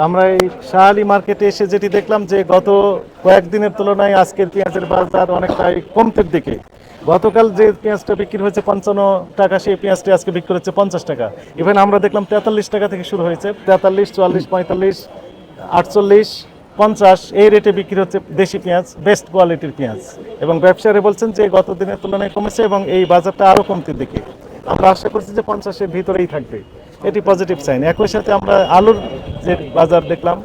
আমরা এই শাহালি মার্কেটে এসে যেটি দেখলাম যে গত কয়েকদিনের তুলনায় আজকের পেঁয়াজের বাজার অনেকটাই কমতের দিকে। গতকাল যে পেঁয়াজটা বিক্রি হয়েছে 55 টাকা, সেই পেঁয়াজটি আজকে বিক্রি হচ্ছে 50 টাকা। ইভেন আমরা দেখলাম 43 টাকা থেকে শুরু হয়েছে, 43, 44, 45, 48, 50 এই রেটে বিক্রি হচ্ছে দেশি পেঁয়াজ, বেস্ট কোয়ালিটির পেঁয়াজ। এবং ব্যবসায়ীরা বলছেন যে গত দিনের তুলনায় কমেছে এবং এই বাজারটা আরও কমতির দিকে। আমরা আশা করছি যে 50-এর ভিতরেই থাকবে, এটি পজিটিভ সাইন। একই সাথে আমরা আলুর যে বাজার দেখলাম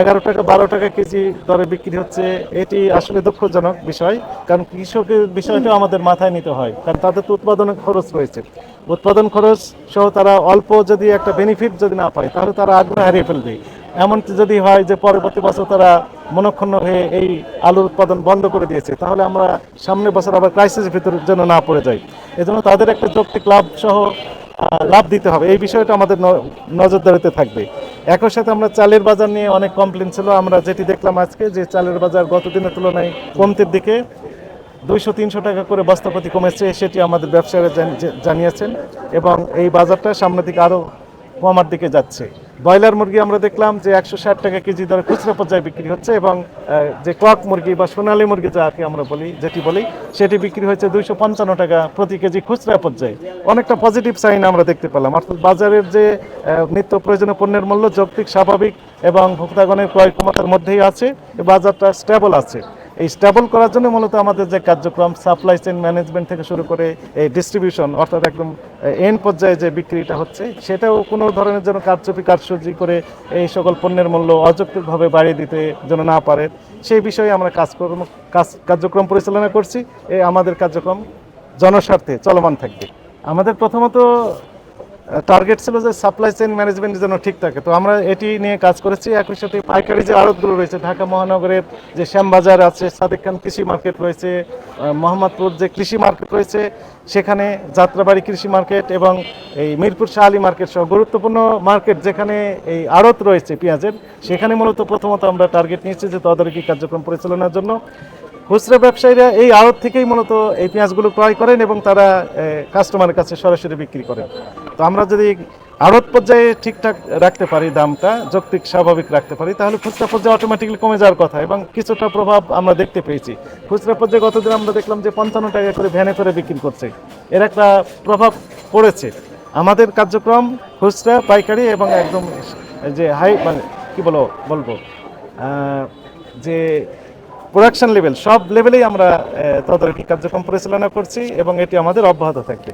11 টাকা 12 টাকা কেজি দরে বিক্রি হচ্ছে, এটি আসলে দুঃখজনক বিষয়। কারণ কৃষকের বিষয়টা আমাদের মাথায় নিতে হয়, কারণ তাদের তো উৎপাদনের খরচ রয়েছে। উৎপাদন খরচ সহ তারা অল্প যদি একটা বেনিফিট যদি না পায়, তাহলে তারা আগ্রহ হারিয়ে ফেলবে। এমনকি যদি হয় যে পরবর্তী বছর তারা মনক্ষুণ্ণ হয়ে এই আলুর উৎপাদন বন্ধ করে দিয়েছে, তাহলে আমরা সামনের বছর আবার ক্রাইসিসের ভিতরে যেন না পড়ে যাই। এজন্য তাদের একটা যৌক্তিক লাভ সহ লাভ দিতে হবে, এই বিষয়টা আমাদের নজরদারিতে থাকবে। একই সাথে আমরা চালের বাজার নিয়ে অনেক কমপ্লেন ছিল। আমরা যেটি দেখলাম আজকে যে চালের বাজার গত দিনের তুলনায় কমতির দিকে, 200-300 টাকা করে বস্তাপতি কমেছে, সেটি আমাদের ব্যবসায়ীরা জানিয়েছেন। এবং এই বাজারটা সামনের দিকে আরও কমার দিকে যাচ্ছে। ব্রয়লার মুরগি আমরা দেখলাম যে 160 টাকা কেজি দরে খুচরা পর্যায়ে বিক্রি হচ্ছে, এবং যে কক মুরগি বা সোনালী মুরগি যাকে আমরা যেটি বলি, সেটি বিক্রি হচ্ছে 255 টাকা প্রতি কেজি খুচরা পর্যায়ে। অনেকটা পজিটিভ সাইন আমরা দেখতে পেলাম। অর্থাৎ বাজারের যে নিত্য প্রয়োজনীয় পণ্যের মূল্য যৌক্তিক, স্বাভাবিক এবং ভোক্তাগণের ক্রয় ক্ষমতার মধ্যেই আছে, বাজারটা স্টেবল আছে। এই স্টেবল করার জন্য মূলত আমাদের যে কার্যক্রম, সাপ্লাই চেইন ম্যানেজমেন্ট থেকে শুরু করে এই ডিস্ট্রিবিউশন, অর্থাৎ একদম এন্ড পর্যায়ে যে বিক্রিটা হচ্ছে, সেটাও কোনো ধরনের যেন কারচুপি করে এই সকল পণ্যের মূল্য অযৌক্তিকভাবে বাড়িয়ে দিতে যেন না পারে, সেই বিষয়ে আমরা কার্যক্রম পরিচালনা করছি। এই আমাদের কার্যক্রম জনস্বার্থে চলমান থাকবে। আমাদের প্রথমত টার্গেট ছিল যে সাপ্লাই চেইন ম্যানেজমেন্ট যেন ঠিক থাকে, তো আমরা এটি নিয়ে কাজ করেছি। একই সাথে পাইকারি যে আড়তগুলো রয়েছে, ঢাকা মহানগরের যে শ্যামবাজার আছে, সাদেক খান কৃষি মার্কেট রয়েছে, মোহাম্মদপুর যে কৃষি মার্কেট রয়েছে, সেখানে যাত্রাবাড়ি কৃষি মার্কেট এবং এই মিরপুর শাহালি মার্কেট সহ গুরুত্বপূর্ণ মার্কেট যেখানে এই আড়ত রয়েছে পেঁয়াজের, সেখানে মূলত প্রথমত আমরা টার্গেট নিয়েছি যে তদারকি কার্যক্রম পরিচালনার জন্য। খুচরা ব্যবসায়ীরা এই আড়ত থেকেই মূলত এই পেঁয়াজগুলো ক্রয় করেন এবং তারা কাস্টমারের কাছে সরাসরি বিক্রি করেন। তো আমরা যদি আড়ত পর্যায়ে ঠিকঠাক রাখতে পারি, দামটা যৌক্তিক স্বাভাবিক রাখতে পারি, তাহলে খুচরা পর্যায়ে অটোমেটিক্যালি কমে যাওয়ার কথা। এবং কিছুটা প্রভাব আমরা দেখতে পেয়েছি। খুচরা পর্যায়ে গতদিন আমরা দেখলাম যে 55 টাকা করে ভ্যানে করে বিক্রি করছে, এর একটা প্রভাব পড়েছে। আমাদের কার্যক্রম খুচরা, পাইকারি এবং একদম যে হাই মানে কি বলবো যে প্রোডাকশন লেভেল, সব লেভেলেই আমরা তদারকি কার্যক্রম পরিচালনা করছি এবং এটি আমাদের অব্যাহত থাকবে।